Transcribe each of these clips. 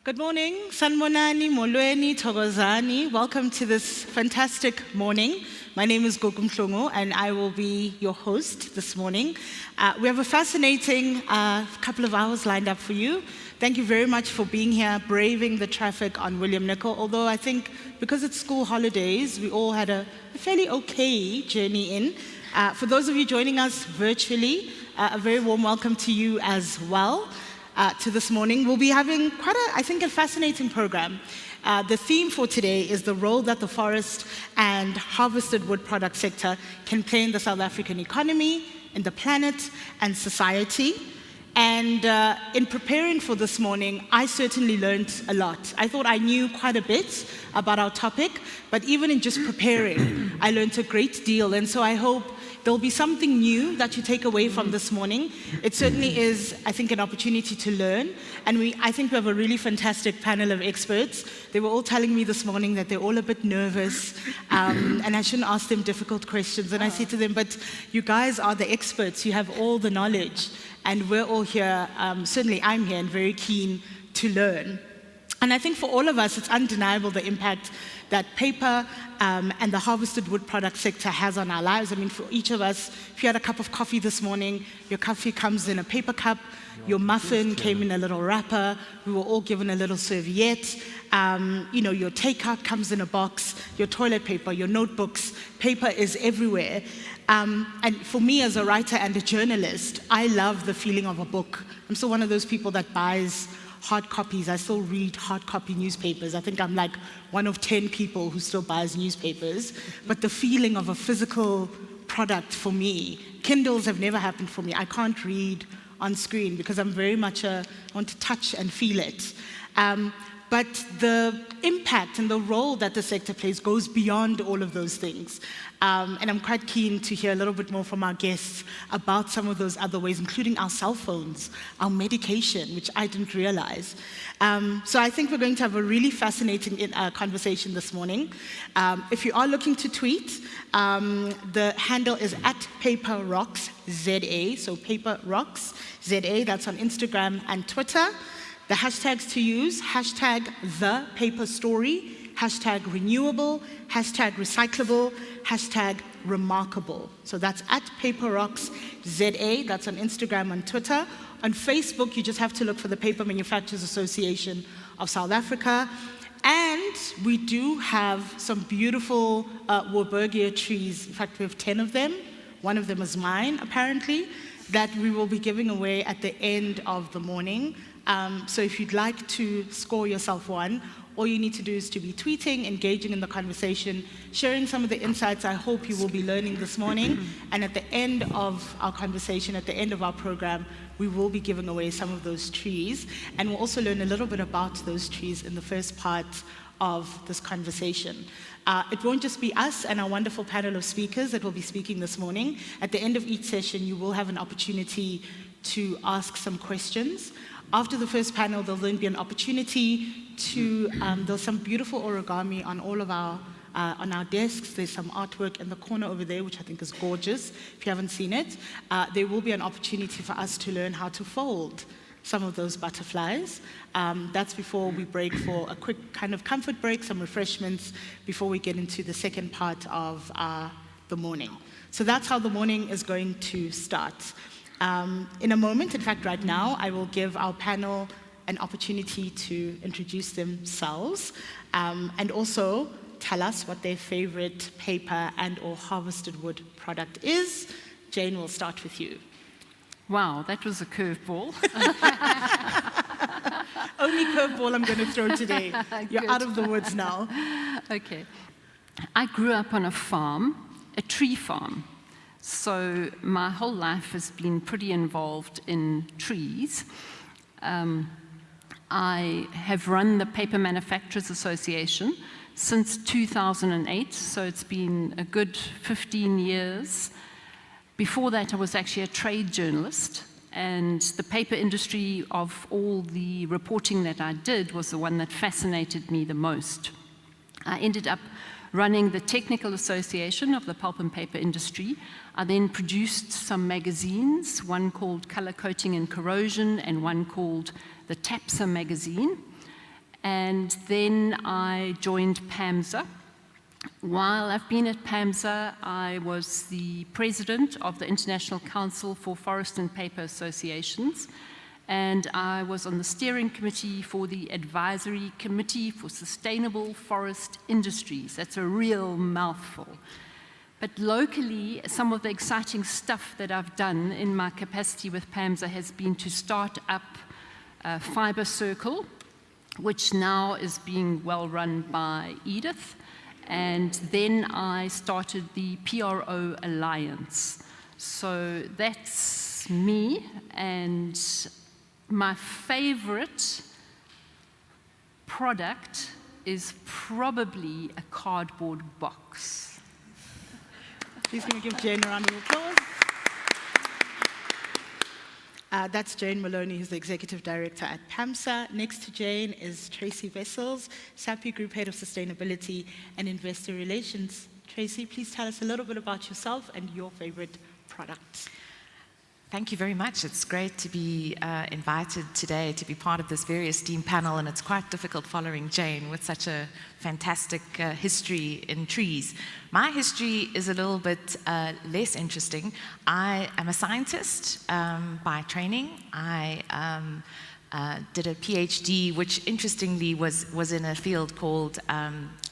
Good morning, Sanmonani, Molweni, Thokozani. Welcome to this fantastic morning. My name is Gokum Mhlongo, and I will be your host this morning. We have a fascinating couple of hours lined up for you. Thank you very much for being here, braving the traffic on William Nicol. Although I think because it's school holidays, we all had a fairly okay journey in. For those of you joining us virtually, a very warm welcome to you as well. To this morning. We'll be having quite a fascinating program. The theme for today is the role that the forest and harvested wood product sector can play in the South African economy, in the planet, and society. And in preparing for this morning, I certainly learned a lot. I thought I knew quite a bit about our topic, but even in just preparing, I learned a great deal. And so I hope there'll be something new that you take away from this morning. It certainly is, I think, an opportunity to learn. And I think we have a really fantastic panel of experts. They were all telling me this morning that they're all a bit nervous, and I shouldn't ask them difficult questions. And I said to them, but you guys are the experts. You have all the knowledge. And we're all here, certainly I'm here and very keen to learn. And I think for all of us, it's undeniable the impact that paper and the harvested wood product sector has on our lives. I mean, for each of us, if you had a cup of coffee this morning, your coffee comes in a paper cup, your muffin came in a little wrapper, we were all given a little serviette, your takeout comes in a box, your toilet paper, your notebooks, paper is everywhere. And for me as a writer and a journalist, I love the feeling of a book. I'm still one of those people that buys hard copies. I still read hard copy newspapers. I think I'm like one of 10 people who still buys newspapers. But the feeling of a physical product for me, Kindles have never happened for me. I can't read on screen because I'm very much I want to touch and feel it. But the impact and the role that the sector plays goes beyond all of those things. And I'm quite keen to hear a little bit more from our guests about some of those other ways, including our cell phones, our medication, which I didn't realize. So I think we're going to have a really fascinating conversation this morning. If you are looking to tweet, the handle is @PaperRocksZA, so PaperRocksZA, that's on Instagram and Twitter. The hashtags to use, #ThePaperStory, #renewable, #recyclable, #remarkable. So that's @PaperRocksZA, that's on Instagram and Twitter. On Facebook, you just have to look for the Paper Manufacturers Association of South Africa. And we do have some beautiful Warburgia trees. In fact, we have 10 of them. One of them is mine, apparently, that we will be giving away at the end of the morning. So if you'd like to score yourself one, all you need to do is to be tweeting, engaging in the conversation, sharing some of the insights I hope you will be learning this morning. And at the end of our conversation, at the end of our program, we will be giving away some of those trees. And we'll also learn a little bit about those trees in the first part of this conversation. It won't just be us and our wonderful panel of speakers that will be speaking this morning. At the end of each session, you will have an opportunity to ask some questions. After the first panel, there'll then be an opportunity to, there's some beautiful origami on all of our, on our desks. There's some artwork in the corner over there, which I think is gorgeous, if you haven't seen it. There will be an opportunity for us to learn how to fold some of those butterflies. That's before we break for a quick kind of comfort break, some refreshments, before we get into the second part of the morning. So that's how the morning is going to start. In a moment, in fact, right now, I will give our panel an opportunity to introduce themselves and also tell us what their favorite paper and or harvested wood product is. Jane, we'll start with you. Wow, that was a curveball. Only curveball I'm going to throw today. You're out of the woods now. Okay. I grew up on a farm, a tree farm. So my whole life has been pretty involved in trees. I have run the Paper Manufacturers Association since 2008, so it's been a good 15 years. Before that, I was actually a trade journalist, and the paper industry of all the reporting that I did was the one that fascinated me the most. I ended up running the Technical Association of the Pulp and Paper Industry. I then produced some magazines, one called Color Coating and Corrosion and one called the PAMSA magazine. And then I joined PAMSA. While I've been at PAMSA, I was the president of the International Council for Forest and Paper Associations, and I was on the steering committee for the Advisory Committee for Sustainable Forest Industries. That's a real mouthful. But locally, some of the exciting stuff that I've done in my capacity with PAMSA has been to start up Fiber Circle, which now is being well run by Edith. And then I started the PRO Alliance. So that's me, and my favorite product is probably a cardboard box. Please can we give Jane a round of applause? That's Jane Maloney, who's the Executive Director at PAMSA. Next to Jane is Tracy Wessels, Sappi Group Head of Sustainability and Investor Relations. Tracy, please tell us a little bit about yourself and your favorite product. Thank you very much. It's great to be invited today to be part of this very esteemed panel, and it's quite difficult following Jane with such a fantastic history in trees. My history is a little bit less interesting. I am a scientist by training. I did a PhD, which interestingly was in a field called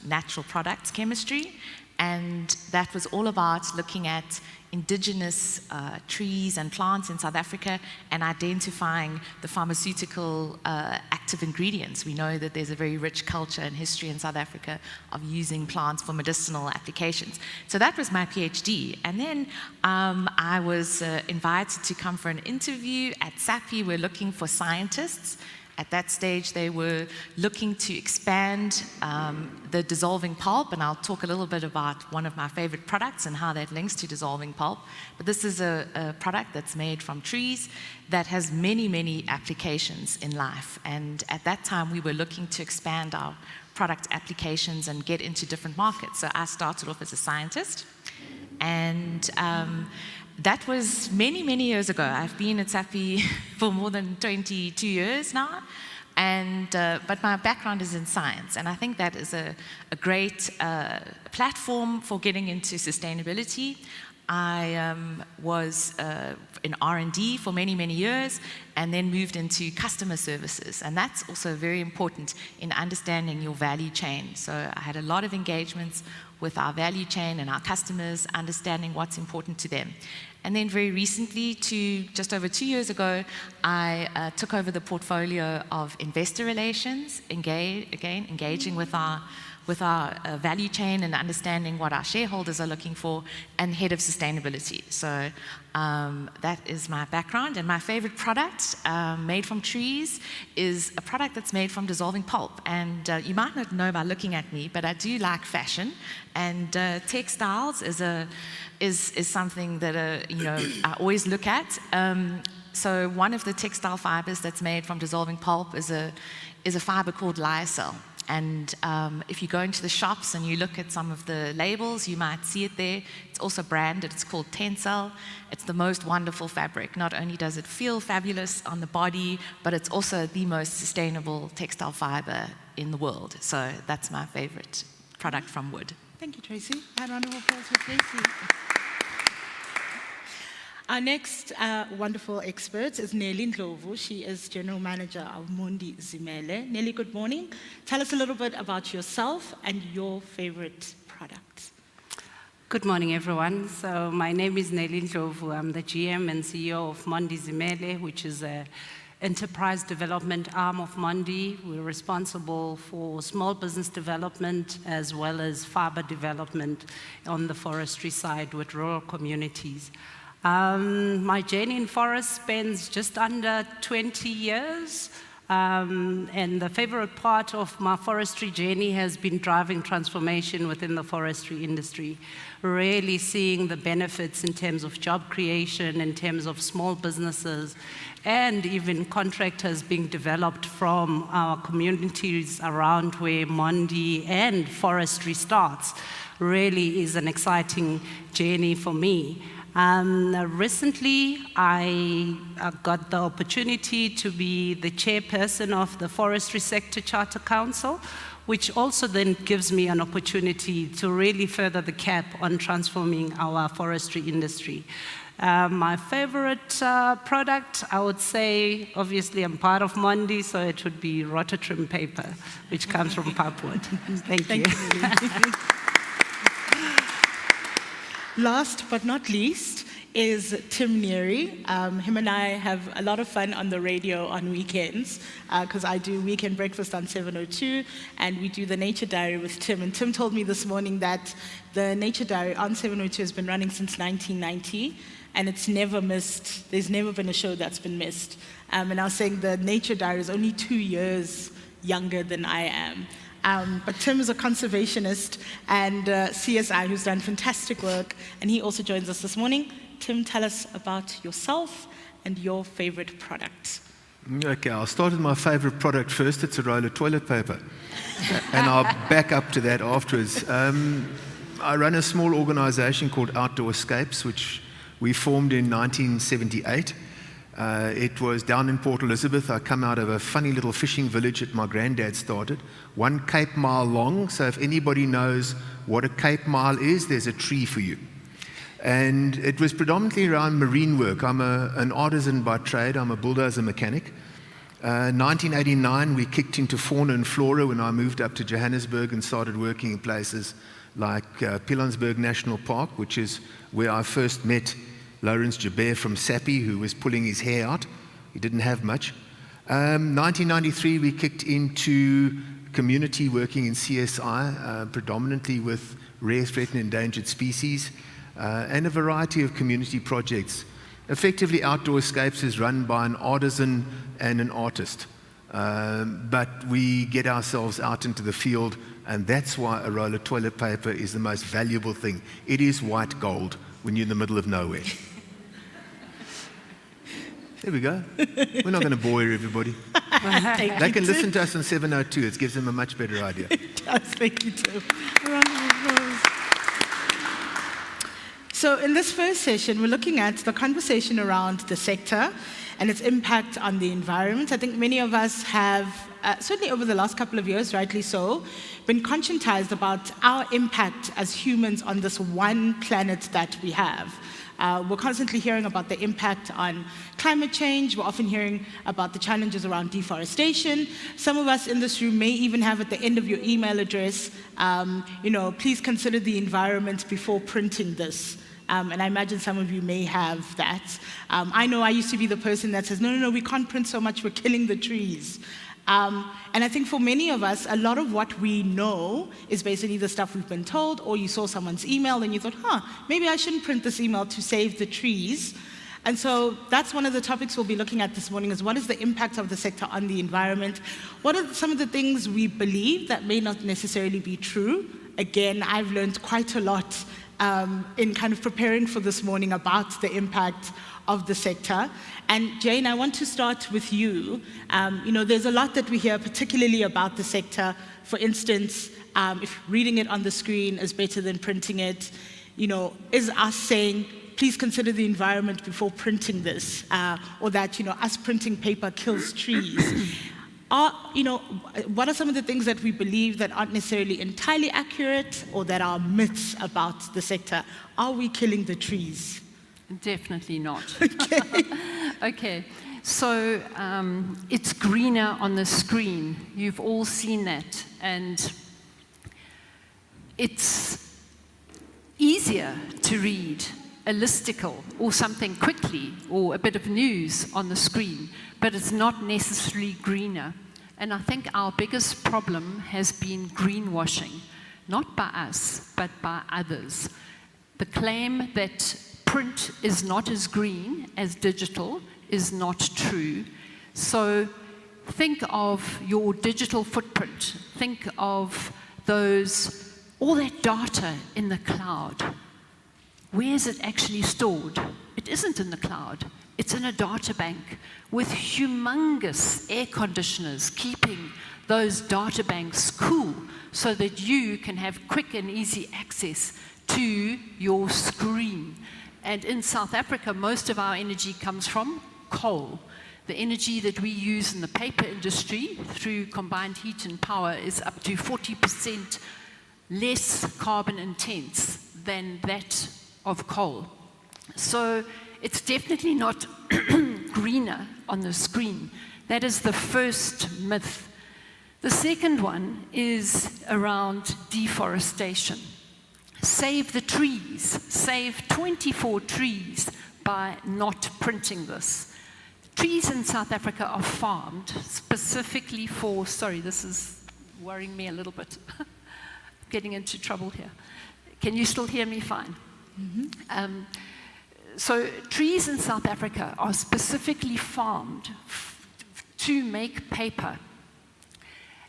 natural products chemistry, and that was all about looking at indigenous trees and plants in South Africa and identifying the pharmaceutical active ingredients. We know that there's a very rich culture and history in South Africa of using plants for medicinal applications. So that was my PhD. And then I was invited to come for an interview at Sappi. We're looking for scientists. At that stage, they were looking to expand the dissolving pulp, and I'll talk a little bit about one of my favorite products and how that links to dissolving pulp. But this is a product that's made from trees that has many, many applications in life. And at that time, we were looking to expand our product applications and get into different markets. So I started off as a scientist, and that was many, many years ago. I've been at Sappi for more than 22 years now, and but my background is in science, and I think that is a great platform for getting into sustainability. I was in R&D for many, many years, and then moved into customer services, and that's also very important in understanding your value chain. So I had a lot of engagements with our value chain and our customers, understanding what's important to them. And then very recently, just over 2 years ago, I took over the portfolio of investor relations, engaging with our value chain and understanding what our shareholders are looking for, and head of sustainability. So that is my background, and my favorite product made from trees is a product that's made from dissolving pulp. And you might not know by looking at me, but I do like fashion, and textiles is something that I always look at. So one of the textile fibers that's made from dissolving pulp is a fiber called lyocell. And if you go into the shops and you look at some of the labels, you might see it there. It's also branded. It's called Tencel. It's the most wonderful fabric. Not only does it feel fabulous on the body, but it's also the most sustainable textile fiber in the world. So that's my favorite product from wood. Thank you, Tracy. A round of applause for Tracy. Our next wonderful expert is Nelly Ndlovu. She is General Manager of Mondi Zimele. Nelly, good morning. Tell us a little bit about yourself and your favorite product. Good morning, everyone. So my name is Nelly Ndlovu. I'm the GM and CEO of Mondi Zimele, which is an enterprise development arm of Mondi. We're responsible for small business development as well as fiber development on the forestry side with rural communities. My journey in forest spans just under 20 years, and the favorite part of my forestry journey has been driving transformation within the forestry industry, really seeing the benefits in terms of job creation, in terms of small businesses, and even contractors being developed from our communities around where Mondi and forestry starts. Really is an exciting journey for me. Recently, I got the opportunity to be the chairperson of the Forestry Sector Charter Council, which also then gives me an opportunity to really further the cap on transforming our forestry industry. My favorite product, I would say, obviously I'm part of Mondi, so it would be rototrim paper, which comes from pulpwood. Thank you. Last but not least is Tim Neary. Him and I have a lot of fun on the radio on weekends, because I do Weekend Breakfast on 702, and we do the Nature Diary with Tim. And Tim told me this morning that the Nature Diary on 702 has been running since 1990, and it's never missed. There's never been a show that's been missed. And I was saying the Nature Diary is only 2 years younger than I am. But Tim is a conservationist and CSI who's done fantastic work, and he also joins us this morning. Tim, tell us about yourself and your favorite product. Okay, I'll start with my favorite product first. It's a roll of toilet paper. And I'll back up to that afterwards. I run a small organization called Outdoor Escapes, which we formed in 1978. It was down in Port Elizabeth. I come out of a funny little fishing village that my granddad started, 1 Cape Mile long. So if anybody knows what a Cape Mile is, there's a tree for you. And it was predominantly around marine work. I'm an artisan by trade. I'm a bulldozer mechanic. 1989, we kicked into fauna and flora when I moved up to Johannesburg and started working in places like Pilanesberg National Park, which is where I first met Lawrence Jabert from Sappi, who was pulling his hair out. He didn't have much. 1993, we kicked into community working in CSI, predominantly with rare, threatened, endangered species, and a variety of community projects. Effectively, Outdoor Escapes is run by an artisan and an artist. But we get ourselves out into the field, and that's why a roll of toilet paper is the most valuable thing. It is white gold when you're in the middle of nowhere. There we go. We're not going to bore everybody. They can listen to us on 702. It gives them a much better idea. It does. Thank you, Tim. A round of applause. So in this first session, we're looking at the conversation around the sector and its impact on the environment. I think many of us have, certainly over the last couple of years, rightly so, been conscientized about our impact as humans on this one planet that we have. We're constantly hearing about the impact on climate change. We're often hearing about the challenges around deforestation. Some of us in this room may even have at the end of your email address, please consider the environment before printing this. And I imagine some of you may have that. I know I used to be the person that says, no, we can't print so much, we're killing the trees. And I think for many of us, a lot of what we know is basically the stuff we've been told, or you saw someone's email and you thought, maybe I shouldn't print this email to save the trees. And so that's one of the topics we'll be looking at this morning, is what is the impact of the sector on the environment? What are some of the things we believe that may not necessarily be true? Again, I've learned quite a lot in kind of preparing for this morning about the impact of the sector. And Jane, I want to start with you. There's a lot that we hear, particularly about the sector. For instance, if reading it on the screen is better than printing it, is us saying, please consider the environment before printing this, or that, us printing paper kills trees. What are some of the things that we believe that aren't necessarily entirely accurate, or that are myths about the sector? Are we killing the trees? Definitely not. Okay. So it's greener on the screen. You've all seen that. And it's easier to read a listicle or something quickly, or a bit of news on the screen, but it's not necessarily greener. And I think our biggest problem has been greenwashing, not by us, but by others. The claim that print is not as green as digital is not true. So think of your digital footprint. Think of all that data in the cloud. Where is it actually stored? It isn't in the cloud. It's in a data bank with humongous air conditioners keeping those data banks cool so that you can have quick and easy access to your screen. And in South Africa, most of our energy comes from coal. The energy that we use in the paper industry through combined heat and power is up to 40% less carbon intense than that of coal. So it's definitely not greener on the screen. That is the first myth. The second one is around deforestation. Save the trees, save 24 trees by not printing this. Trees in South Africa are farmed specifically for, sorry, this is worrying me a little bit. Getting into trouble here. Can you still hear me fine? Mm-hmm. So trees in South Africa are specifically farmed to make paper.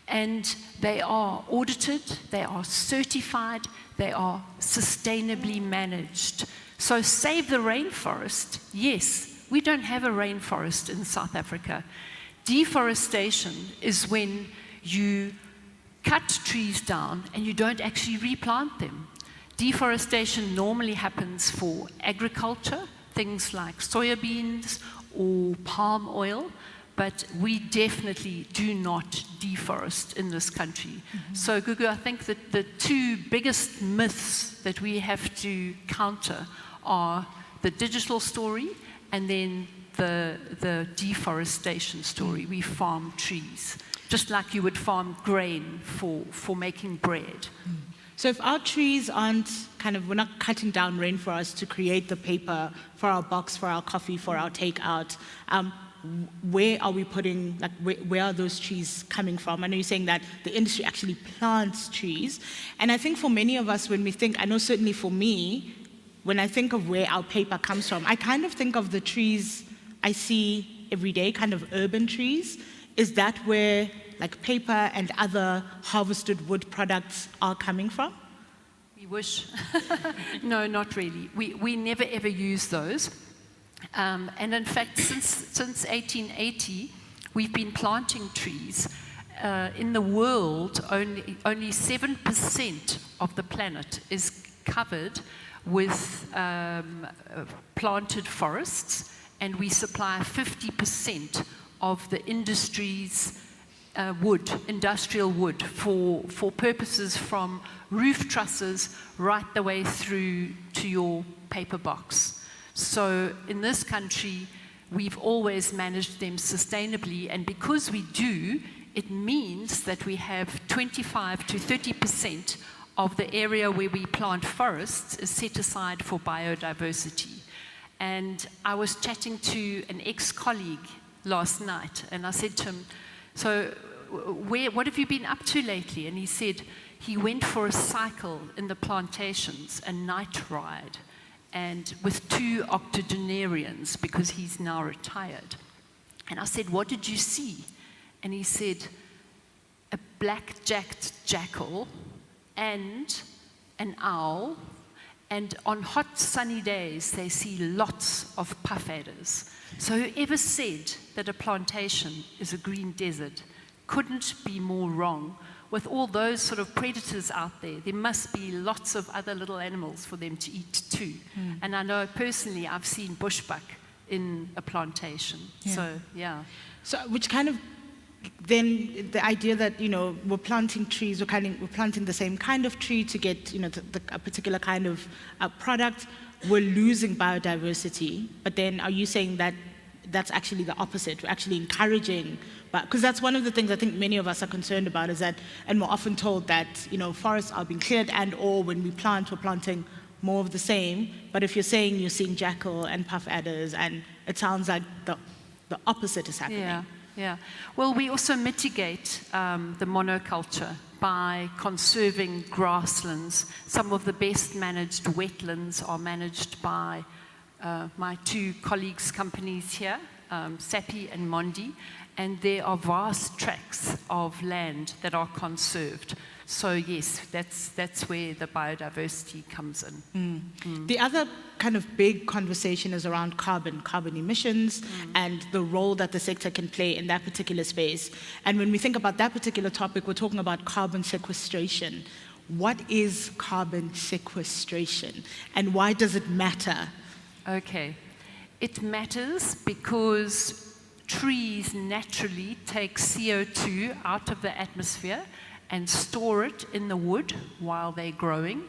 And they are audited, they are certified, they are sustainably managed. So save the rainforest, yes. We don't have a rainforest in South Africa. Deforestation is when you cut trees down and you don't actually replant them. Deforestation normally happens for agriculture, things like soybeans or palm oil, but we definitely do not deforest in this country. Mm-hmm. So, Gugu, I think that the two biggest myths that we have to counter are the digital story and then the deforestation story. We farm trees, just like you would farm grain for making bread. So if our trees aren't we're not cutting down rainforests to create the paper for our box, for our coffee, for our takeout, where are we putting, where are those trees coming from? I know you're saying that the industry actually plants trees. And I think for many of us, when we think, I know certainly for me, when I think of where our paper comes from, I kind of think of the trees I see every day, kind of urban trees. Is that where paper and other harvested wood products are coming from? We wish. No, not really. We never ever use those. And in fact, since 1880, we've been planting trees. In the world, only 7% of the planet is covered with planted forests, and we supply 50% of the industry's wood, industrial wood, for purposes from roof trusses right the way through to your paper box. So in this country, we've always managed them sustainably, and because we do, it means that we have 25 to 30% of the area where we plant forests is set aside for biodiversity. And I was chatting to an ex-colleague last night, and I said to him, so what have you been up to lately? And he said he went for a cycle in the plantations, a night ride, and with 2 octogenarians, because he's now retired. And I said, what did you see? And he said, a black-jacked jackal and an owl, and on hot sunny days they see lots of puff adders. So whoever said that a plantation is a green desert couldn't be more wrong. With all those sort of predators out there, there must be lots of other little animals for them to eat too. And I know personally I've seen bushbuck in a plantation. Yeah. So yeah. So which kind of then the idea that we're planting trees, we're planting the same kind of tree to get a particular kind of product, we're losing biodiversity. But then are you saying that that's actually the opposite? We're actually encouraging, because that's one of the things I think many of us are concerned about, is that, and we're often told that forests are being cleared, and or when we plant, we're planting more of the same. But if you're saying you're seeing jackal and puff adders, and it sounds like the opposite is happening. Yeah. Yeah. Well, we also mitigate the monoculture by conserving grasslands. Some of the best managed wetlands are managed by my 2 colleagues' companies here, Sappi and Mondi, and there are vast tracts of land that are conserved. So yes, that's where the biodiversity comes in. The other kind of big conversation is around carbon emissions, and the role that the sector can play in that particular space. And when we think about that particular topic, we're talking about carbon sequestration. What is carbon sequestration, and why does it matter Okay. It matters because trees naturally take CO2 out of the atmosphere and store it in the wood while they're growing.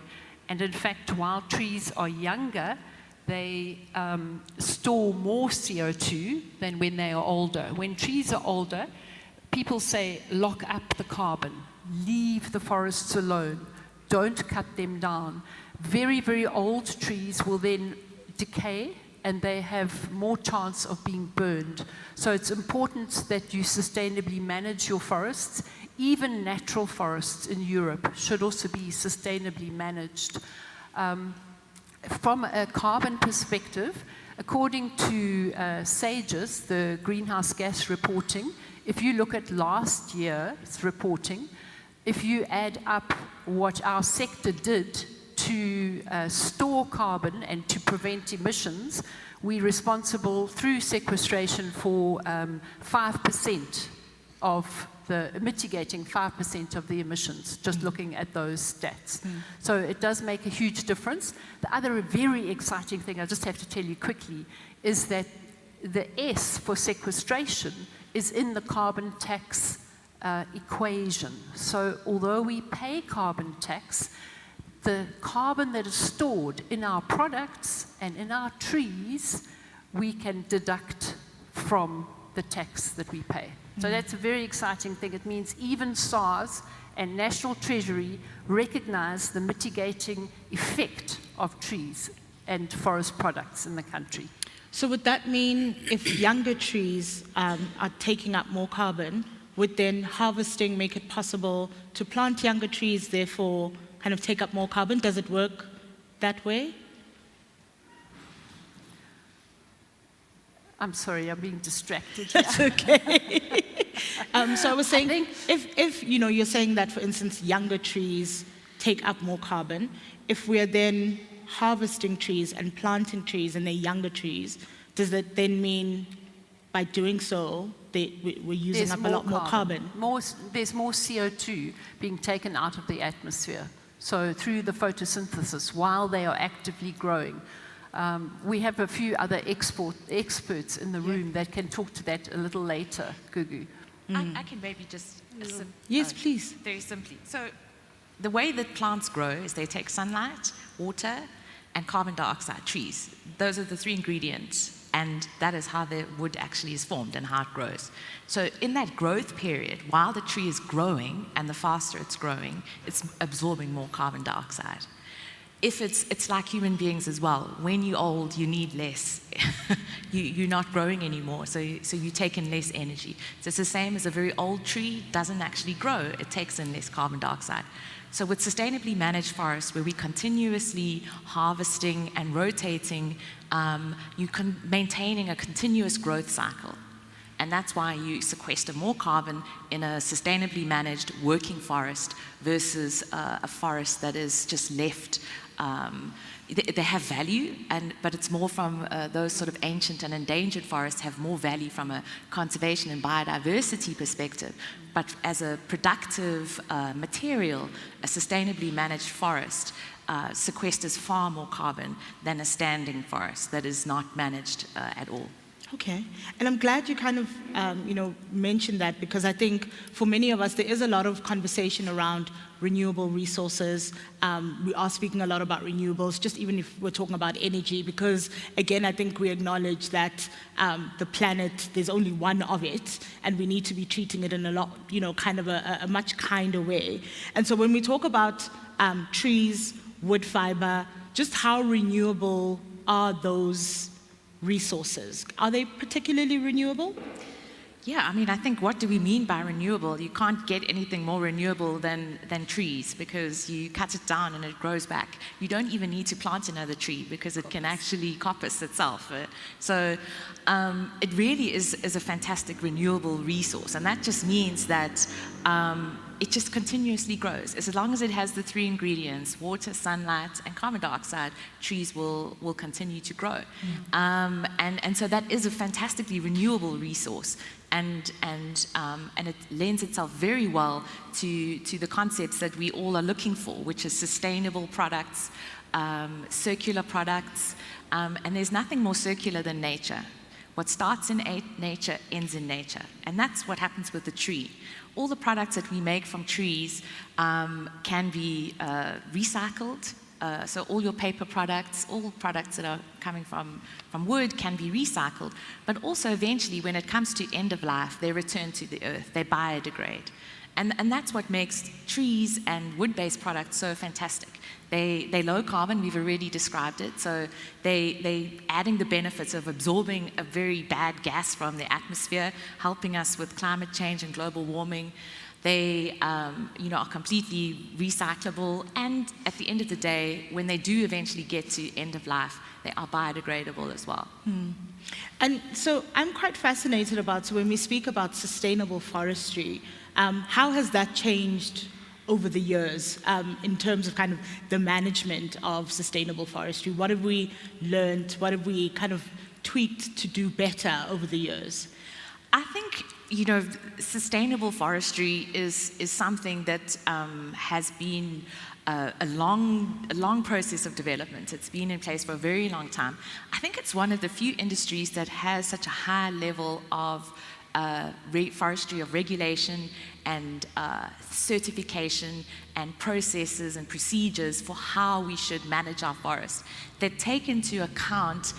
And in fact, while trees are younger, they store more CO2 than when they are older. When trees are older, people say, lock up the carbon, leave the forests alone, don't cut them down. Very, very old trees will then decay and they have more chance of being burned. So it's important that you sustainably manage your forests. Even natural forests in Europe should also be sustainably managed. From a carbon perspective, according to SAGES, the greenhouse gas reporting, if you look at last year's reporting, if you add up what our sector did to store carbon and to prevent emissions, we're responsible through sequestration for 5% of mitigating 5% of the emissions, just looking at those stats. So it does make a huge difference. The other very exciting thing, I just have to tell you quickly, is that the S for sequestration is in the carbon tax equation. So although we pay carbon tax, the carbon that is stored in our products and in our trees, we can deduct from the tax that we pay. So that's a very exciting thing. It means even SARS and National Treasury recognize the mitigating effect of trees and forest products in the country. So would that mean if younger trees are taking up more carbon, would then harvesting make it possible to plant younger trees, therefore kind of take up more carbon? Does it work that way? I'm sorry, I'm being distracted. That's okay. So I was saying, if you know, you're saying that, for instance, younger trees take up more carbon, if we're then harvesting trees and planting trees and they're younger trees, does that then mean by doing so, we're using up a lot more carbon? There's more CO2 being taken out of the atmosphere. So through the photosynthesis, while they are actively growing. We have a few other experts in the room that can talk to that a little later, Gugu. I can maybe just... Yes, please. Very simply. So the way that plants grow is they take sunlight, water, and carbon dioxide, trees. Those are the three ingredients, and that is how the wood actually is formed and how it grows. So in that growth period, while the tree is growing, and the faster it's growing, it's absorbing more carbon dioxide. If it's like human beings as well. When you're old, you need less. You're not growing anymore, so you take in less energy. So it's the same as a very old tree doesn't actually grow. It takes in less carbon dioxide. So with sustainably managed forests, where we're continuously harvesting and rotating, you're maintaining a continuous growth cycle. And that's why you sequester more carbon in a sustainably managed working forest versus a forest that is just left. They have value, but it's more from those sort of ancient and endangered forests have more value from a conservation and biodiversity perspective. But as a productive material, a sustainably managed forest sequesters far more carbon than a standing forest that is not managed at all. Okay, and I'm glad you kind of, mentioned that, because I think for many of us, there is a lot of conversation around renewable resources. We are speaking a lot about renewables, just even if we're talking about energy, because again, I think we acknowledge that the planet, there's only one of it, and we need to be treating it in a lot, kind of a much kinder way. And so when we talk about trees, wood fiber, just how renewable are those resources? Are they particularly renewable? Yeah, I mean, I think, what do we mean by renewable? You can't get anything more renewable than trees, because you cut it down and it grows back. You don't even need to plant another tree, because it can actually coppice itself. So it really is a fantastic renewable resource. And that just means that it just continuously grows. As long as it has the three ingredients, water, sunlight, and carbon dioxide, trees will continue to grow. And so that is a fantastically renewable resource. And it lends itself very well to the concepts that we all are looking for, which is sustainable products, circular products, and there's nothing more circular than nature. What starts in nature ends in nature, and that's what happens with the tree. All the products that we make from trees can be recycled. So all your paper products, all products that are coming from wood can be recycled. But also eventually, when it comes to end of life, they return to the earth, they biodegrade. And that's what makes trees and wood-based products so fantastic. They're low carbon, we've already described it, so they're adding the benefits of absorbing a very bad gas from the atmosphere, helping us with climate change and global warming. They are completely recyclable, and at the end of the day, when they do eventually get to end of life, they are biodegradable as well. And so I'm quite fascinated about, so when we speak about sustainable forestry, how has that changed over the years in terms of kind of the management of sustainable forestry? What have we learned? What have we kind of tweaked to do better over the years? I think, sustainable forestry is something that has been a long process of development. It's been in place for a very long time. I think it's one of the few industries that has such a high level of forestry, of regulation and certification and processes and procedures for how we should manage our forests that take into account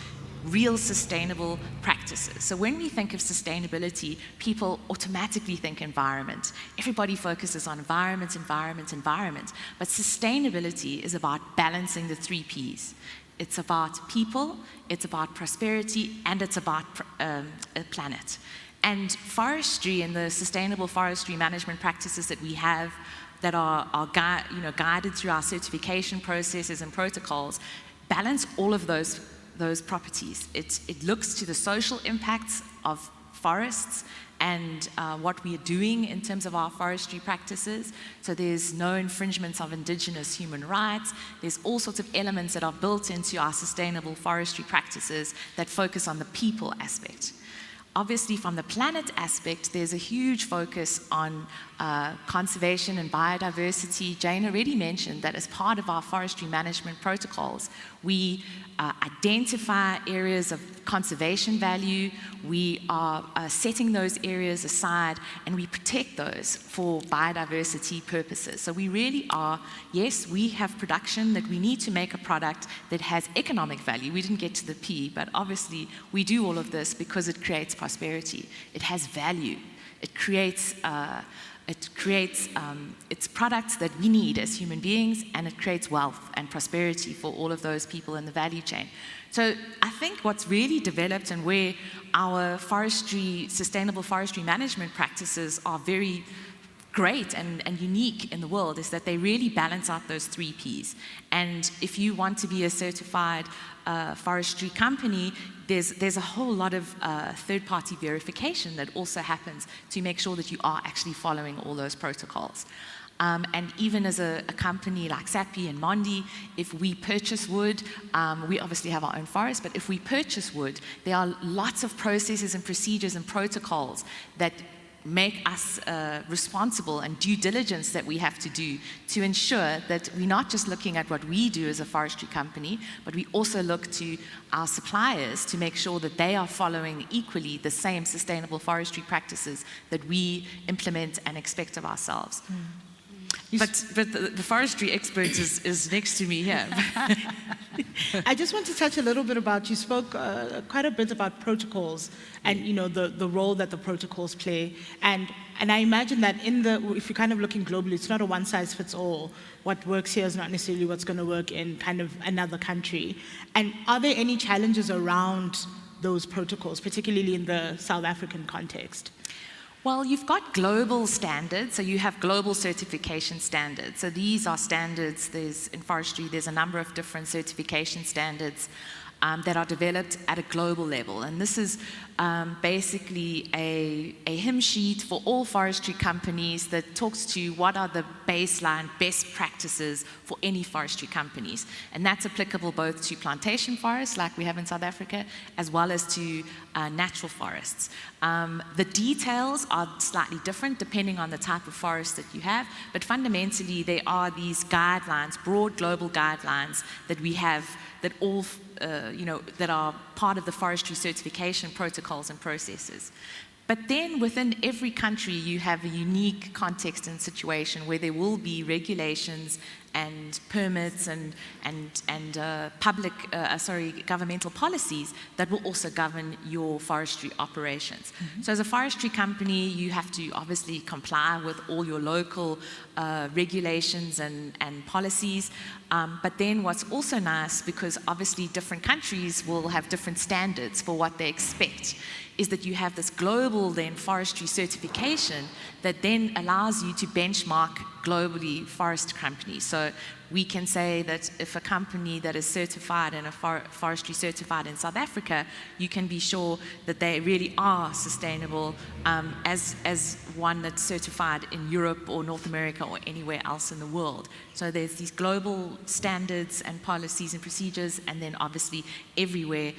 real sustainable practices. So when we think of sustainability, people automatically think environment. Everybody focuses on environment, but sustainability is about balancing the 3 Ps. It's about people, it's about prosperity, and it's about a planet. And forestry and the sustainable forestry management practices that we have that are guided through our certification processes and protocols balance all of those properties. It looks to the social impacts of forests and what we are doing in terms of our forestry practices. So there's no infringements of indigenous human rights. There's all sorts of elements that are built into our sustainable forestry practices that focus on the people aspect. Obviously, from the planet aspect, there's a huge focus on conservation and biodiversity. Jane already mentioned that as part of our forestry management protocols, we identify areas of conservation value, we are setting those areas aside, and we protect those for biodiversity purposes. So we really are, yes, we have production that we need to make a product that has economic value. We didn't get to the P, but obviously we do all of this because it creates prosperity. It has value. It creates it's products that we need as human beings, and it creates wealth and prosperity for all of those people in the value chain. So I think what's really developed and where our sustainable forestry management practices are very great and unique in the world is that they really balance out those 3 Ps. And if you want to be a certified forestry company, there's a whole lot of third-party verification that also happens to make sure that you are actually following all those protocols. And even as a company like Sappi and Mondi, if we purchase wood, we obviously have our own forest, but if we purchase wood, there are lots of processes and procedures and protocols that make us responsible and due diligence that we have to do to ensure that we're not just looking at what we do as a forestry company, but we also look to our suppliers to make sure that they are following equally the same sustainable forestry practices that we implement and expect of ourselves. But the forestry expert is next to me here. I just want to touch a little bit about, you spoke quite a bit about protocols and the role that the protocols play. And I imagine that if you're kind of looking globally, it's not a one size fits all. What works here is not necessarily what's going to work in kind of another country. And are there any challenges around those protocols, particularly in the South African context? Well, you've got global standards, so you have global certification standards. So these are standards, in forestry, there's a number of different certification standards that are developed at a global level. And this is basically a hymn sheet for all forestry companies that talks to what are the baseline best practices for any forestry companies. And that's applicable both to plantation forests, like we have in South Africa, as well as to natural forests. The details are slightly different depending on the type of forest that you have, but fundamentally there are these guidelines, broad global guidelines that we have that all that are part of the forestry certification protocols and processes. But then within every country, you have a unique context and situation where there will be regulations and permits and governmental policies that will also govern your forestry operations. Mm-hmm. So as a forestry company, you have to obviously comply with all your local regulations and policies. But then what's also nice, because obviously different countries will have different standards for what they expect, is that you have this global then forestry certification that then allows you to benchmark globally forest companies. So we can say that if a company that is certified and a forestry certified in South Africa, you can be sure that they really are sustainable as one that's certified in Europe or North America or anywhere else in the world. So there's these global standards and policies and procedures, and then obviously everywhere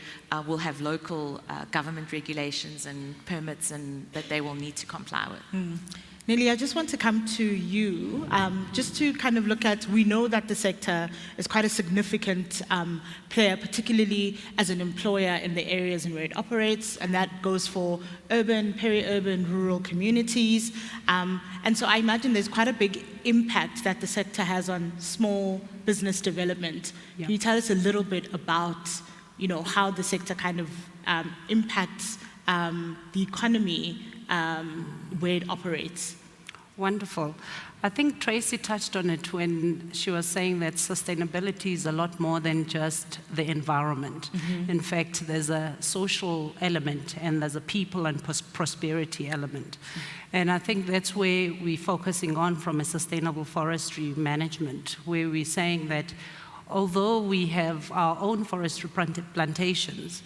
will have local government regulations and permits and that they will need to comply with. Mm. Nelly, I just want to come to you, just to kind of look at, we know that the sector is quite a significant player, particularly as an employer in the areas in where it operates, and that goes for urban, peri-urban, rural communities. And so I imagine there's quite a big impact that the sector has on small business development. Yeah. Can you tell us a little bit about, how the sector kind of impacts the economy where it operates? Wonderful. I think Tracy touched on it when she was saying that sustainability is a lot more than just the environment. Mm-hmm. In fact, there's a social element and there's a people and prosperity element. Mm-hmm. And I think that's where we're focusing on from a sustainable forestry management, where we're saying that although we have our own forestry plantations,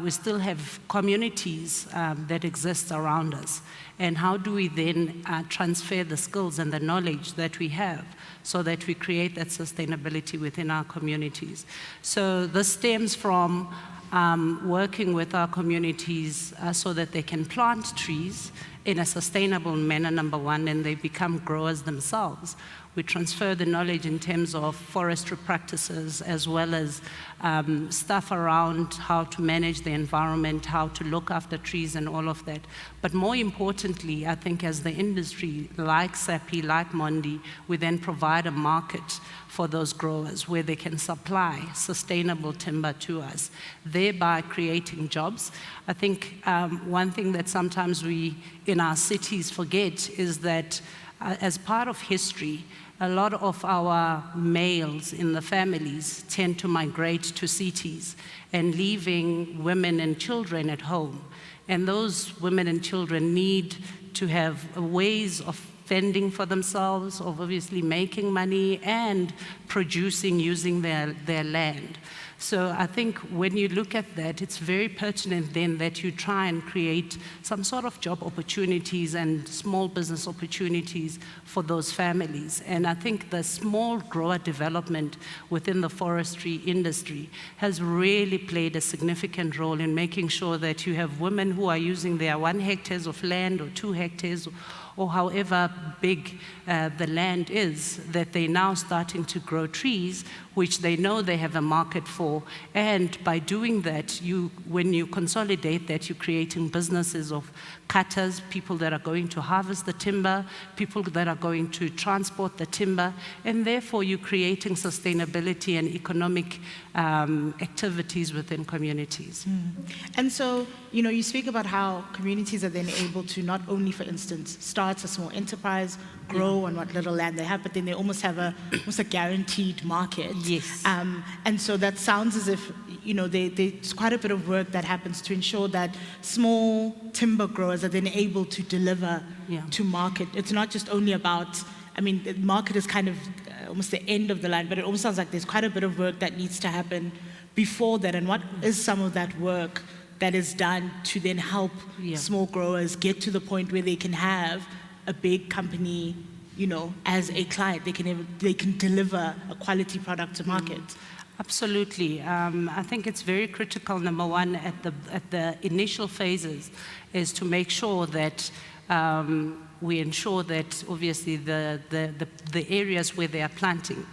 we still have communities that exist around us. And how do we then transfer the skills and the knowledge that we have so that we create that sustainability within our communities? So this stems from working with our communities so that they can plant trees in a sustainable manner, number one, and they become growers themselves. We transfer the knowledge in terms of forestry practices as well as stuff around how to manage the environment, how to look after trees and all of that. But more importantly, I think as the industry, like Sappi, like Mondi, we then provide a market for those growers where they can supply sustainable timber to us, thereby creating jobs. I think one thing that sometimes we in our cities forget is that as part of history, a lot of our males in the families tend to migrate to cities and leaving women and children at home. And those women and children need to have ways of fending for themselves, of obviously making money and producing using their land. So I think when you look at that, it's very pertinent then that you try and create some sort of job opportunities and small business opportunities for those families. And I think the small grower development within the forestry industry has really played a significant role in making sure that you have women who are using their 1 hectare of land or 2 hectares or however big the land is, that they're now starting to grow trees, which they know they have a market for. And by doing that, when you consolidate that, you're creating businesses of cutters, people that are going to harvest the timber, people that are going to transport the timber, and therefore you're creating sustainability and economic activities within communities. Mm. And so, you speak about how communities are then able to not only, for instance, start a small enterprise, grow on what little land they have, but then they almost have almost a guaranteed market. Yes. And so that sounds as if, there's quite a bit of work that happens to ensure that small timber growers are then able to deliver to market. It's not just only about, the market is kind of almost the end of the line, but it almost sounds like there's quite a bit of work that needs to happen before that, and what is some of that work that is done to then help small growers get to the point where they can have a big company, as a client, they can deliver a quality product to market? Absolutely. I think it's very critical, number one, at the initial phases, is to make sure that we ensure that obviously the areas where they are planting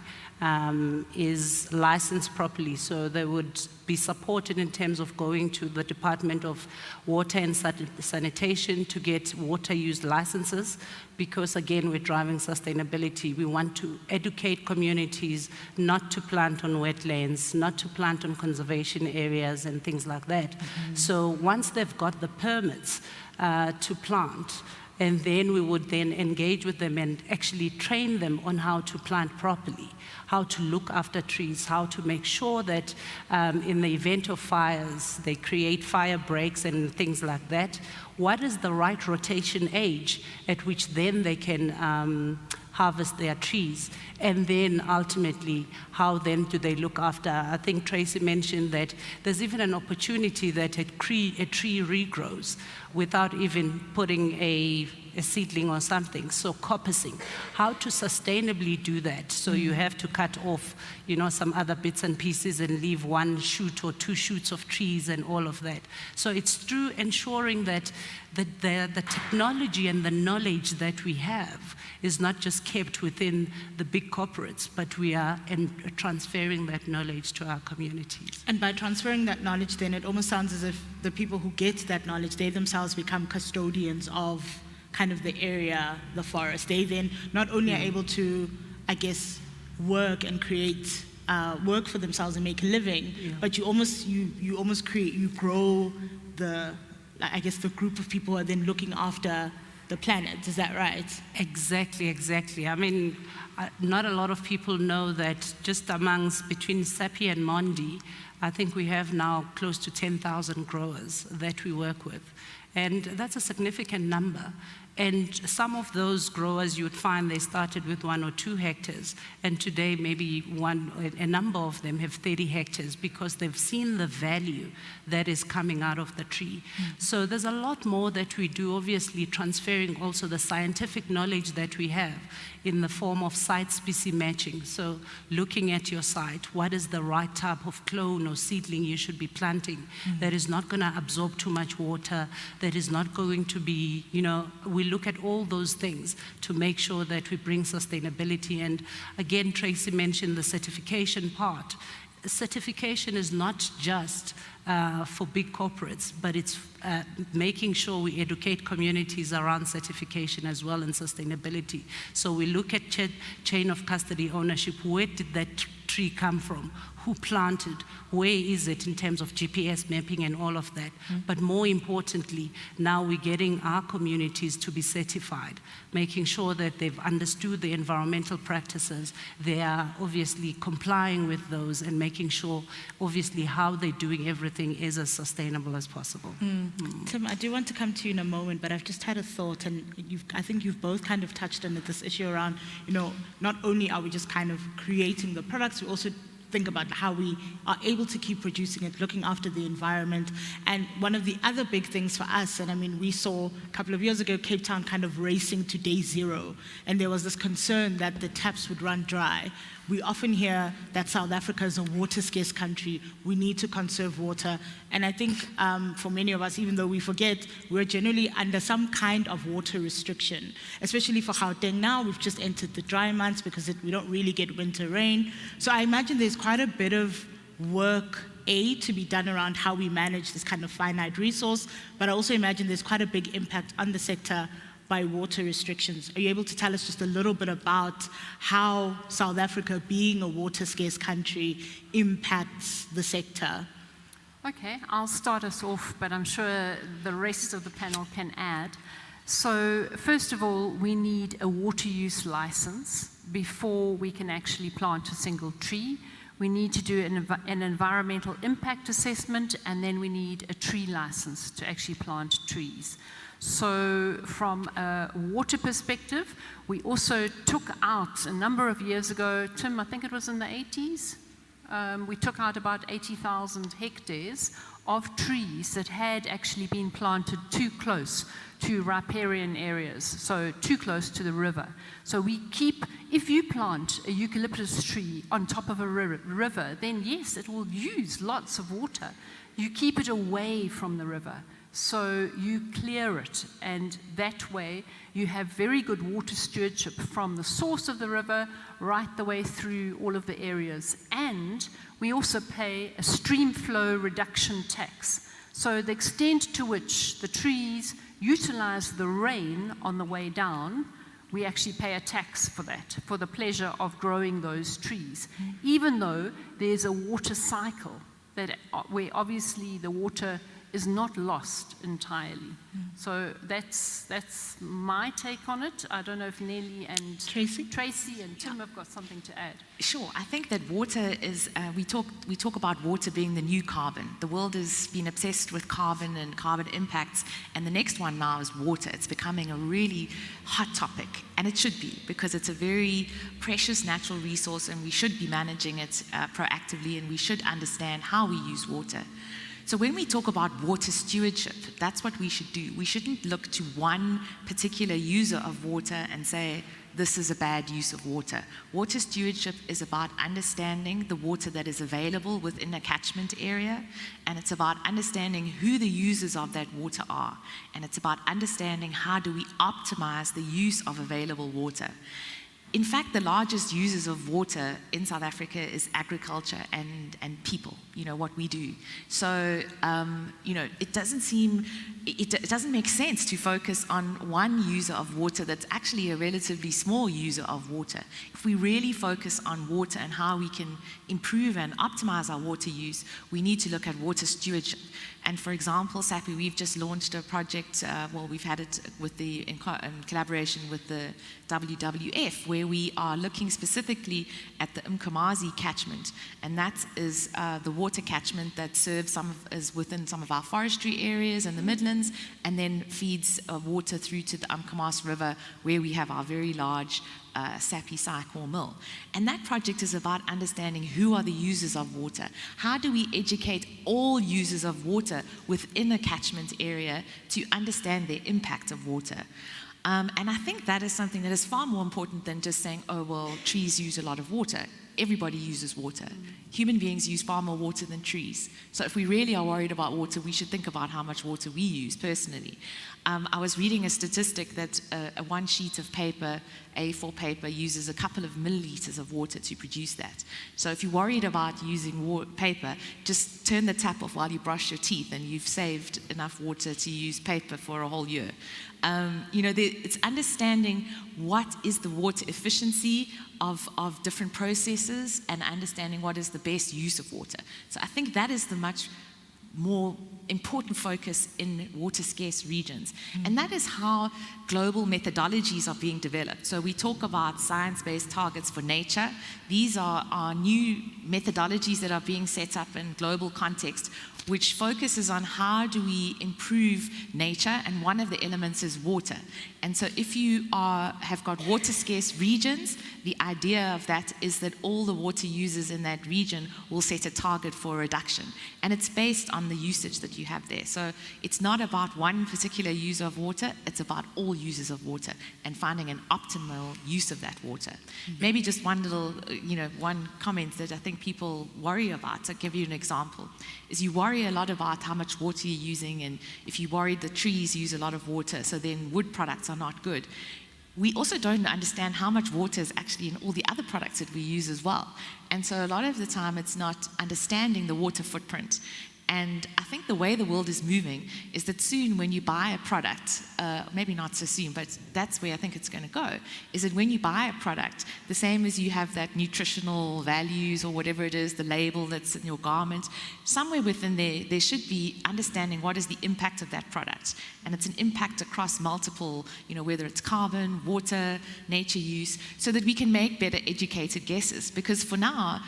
is licensed properly. So they would be supported in terms of going to the Department of Water and Sanitation to get water use licenses, because again, we're driving sustainability. We want to educate communities not to plant on wetlands, not to plant on conservation areas and things like that. So once they've got the permits to plant, and then we would then engage with them and actually train them on how to plant properly, how to look after trees, how to make sure that in the event of fires, they create fire breaks and things like that. What is the right rotation age at which then they can harvest their trees? And then ultimately, how then do they look after? I think Tracy mentioned that there's even an opportunity that a tree regrows without even putting a seedling or something. So coppicing, how to sustainably do that. So you have to cut off, some other bits and pieces and leave one shoot or two shoots of trees and all of that. So it's through ensuring that the technology and the knowledge that we have is not just kept within the big corporates, but we are transferring that knowledge to our communities. And by transferring that knowledge, then it almost sounds as if the people who get that knowledge, they themselves become custodians of kind of the area, the forest. They then not only are able to, I guess, work and create work for themselves and make a living, but you grow the group of people who are then looking after the planet. Is that right? Exactly. I mean, not a lot of people know that just between Sappi and Mondi, I think we have now close to 10,000 growers that we work with. And that's a significant number. And some of those growers, you would find they started with 1 or 2 hectares, and today maybe a number of them have 30 hectares because they've seen the value that is coming out of the tree. So there's a lot more that we do, obviously transferring also the scientific knowledge that we have in the form of site species matching. So looking at your site, what is the right type of clone or seedling you should be planting that is not going to absorb too much water, that is not going to be, we look at all those things to make sure that we bring sustainability. And again, Tracy mentioned the certification part. Certification is not just for big corporates, but it's making sure we educate communities around certification as well and sustainability. So we look at chain of custody ownership. Where did that tree come from? Who planted? Where is it in terms of GPS mapping and all of that? But more importantly, now we're getting our communities to be certified, making sure that they've understood the environmental practices. They are obviously complying with those and making sure, obviously, how they're doing everything is as sustainable as possible. Tim, I do want to come to you in a moment, but I've just had a thought, and I think you've both kind of touched on this issue around, not only are we just kind of creating the products, we also think about how we are able to keep producing it, looking after the environment. And one of the other big things for us, and I mean, we saw a couple of years ago, Cape Town kind of racing to day zero, and there was this concern that the taps would run dry. We often hear that South Africa is a water-scarce country. We need to conserve water. And I think for many of us, even though we forget, we're generally under some kind of water restriction, especially for Gauteng now. We've just entered the dry months because we don't really get winter rain. So I imagine there's quite a bit of work, to be done around how we manage this kind of finite resource, but I also imagine there's quite a big impact on the sector by water restrictions. Are you able to tell us just a little bit about how South Africa, being a water-scarce country, impacts the sector? Okay, I'll start us off, but I'm sure the rest of the panel can add. So first of all, we need a water use license before we can actually plant a single tree. We need to do an environmental impact assessment, and then we need a tree license to actually plant trees. So from a water perspective, we also took out a number of years ago, Tim, I think it was in the 80s, we took out about 80,000 hectares of trees that had actually been planted too close to riparian areas, so too close to the river. So we keep, if you plant a eucalyptus tree on top of a river, then yes, it will use lots of water. You keep it away from the river, so you clear it, and that way you have very good water stewardship from the source of the river right the way through all of the areas. And we also pay a stream flow reduction tax. So the extent to which the trees utilize the rain on the way down, we actually pay a tax for that, for the pleasure of growing those trees, even though there's a water cycle where obviously the water is not lost entirely. So that's my take on it. I don't know if Nelly and Tracy and Tim have got something to add. Sure. I think that water is, we talk about water being the new carbon. The world has been obsessed with carbon and carbon impacts, and the next one now is water. It's becoming a really hot topic, and it should be, because it's a very precious natural resource, and we should be managing it proactively, and we should understand how we use water. So when we talk about water stewardship, that's what we should do. We shouldn't look to one particular user of water and say, this is a bad use of water. Water stewardship is about understanding the water that is available within a catchment area, and it's about understanding who the users of that water are, and it's about understanding how do we optimize the use of available water. In fact, the largest users of water in South Africa is agriculture and people, what we do. So, it doesn't make sense to focus on one user of water that's actually a relatively small user of water. If we really focus on water and how we can improve and optimize our water use, we need to look at water stewardship. And for example, Sappi, we've just launched a project, we've had it in collaboration with the WWF, where we are looking specifically at the Mkomazi catchment, and that is the water catchment that serves is within some of our forestry areas in the Midlands, and then feeds water through to the Mkomazi River, where we have our very large Sappi cycle mill. And that project is about understanding who are the users of water. How do we educate all users of water within a catchment area to understand their impact of water? And I think that is something that is far more important than just saying, oh, well, trees use a lot of water. Everybody uses water. Human beings use far more water than trees. So if we really are worried about water, we should think about how much water we use personally. I was reading a statistic that one sheet of paper, A4 paper, uses a couple of milliliters of water to produce that. So if you're worried about using paper, just turn the tap off while you brush your teeth, and you've saved enough water to use paper for a whole year. It's understanding what is the water efficiency of different processes, and understanding what is the best use of water. So I think that is the much more important focus in water scarce regions. And that is how global methodologies are being developed. So we talk about science-based targets for nature. These are new methodologies that are being set up in global context, which focuses on how do we improve nature, and one of the elements is water. And so if you have got water scarce regions, the idea of that is that all the water users in that region will set a target for reduction. And it's based on the usage that you have there. So it's not about one particular user of water, it's about all users of water and finding an optimal use of that water. Maybe just one little, one comment that I think people worry about, I'll give you an example, is you worry a lot about how much water you're using, and if you worry the trees use a lot of water, so then wood products are not good. We also don't understand how much water is actually in all the other products that we use as well. And so a lot of the time it's not understanding the water footprint. And I think the way the world is moving is that soon when you buy a product, maybe not so soon, but that's where I think it's going to go, is that when you buy a product, the same as you have that nutritional values or whatever it is, the label that's in your garment, somewhere within there should be understanding what is the impact of that product. And it's an impact across multiple, whether it's carbon, water, nature use, so that we can make better educated guesses. Because for now,